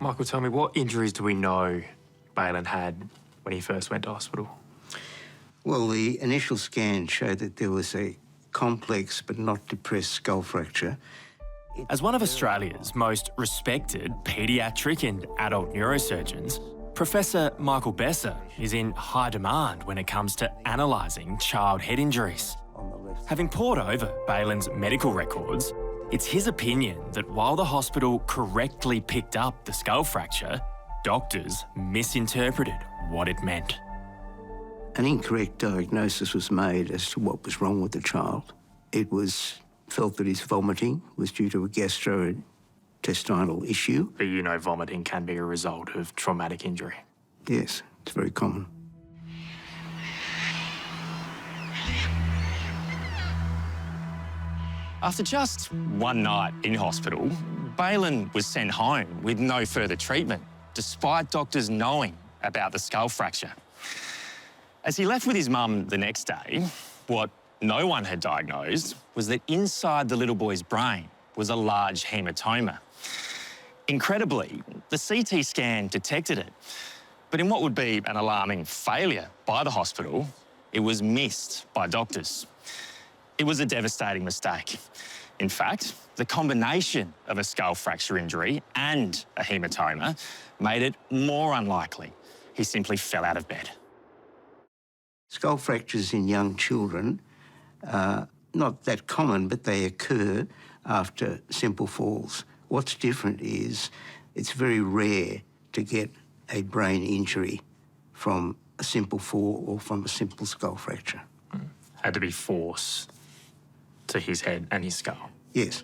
Michael, tell me, what injuries do we know Baylen had when he first went to hospital? Well, the initial scan showed that there was a complex but not depressed skull fracture. As one of Australia's most respected paediatric and adult neurosurgeons, Professor Michael Besser is in high demand when it comes to analysing child head injuries. Having pored over Baylen's medical records, it's his opinion that while the hospital correctly picked up the skull fracture, doctors misinterpreted what it meant. An incorrect diagnosis was made as to what was wrong with the child. It was felt that his vomiting was due to a gastrointestinal issue. But you know vomiting can be a result of traumatic injury. Yes, it's very common. After just one night in hospital, Baylen was sent home with no further treatment, despite doctors knowing about the skull fracture. As he left with his mum the next day, what no one had diagnosed was that inside the little boy's brain was a large hematoma. Incredibly, the CT scan detected it, but in what would be an alarming failure by the hospital, it was missed by doctors. It was a devastating mistake. In fact, the combination of a skull fracture injury and a hematoma made it more unlikely he simply fell out of bed. Skull fractures in young children are not that common, but they occur after simple falls. What's different is it's very rare to get a brain injury from a simple fall or from a simple skull fracture. Had to be force to his head and his skull. Yes.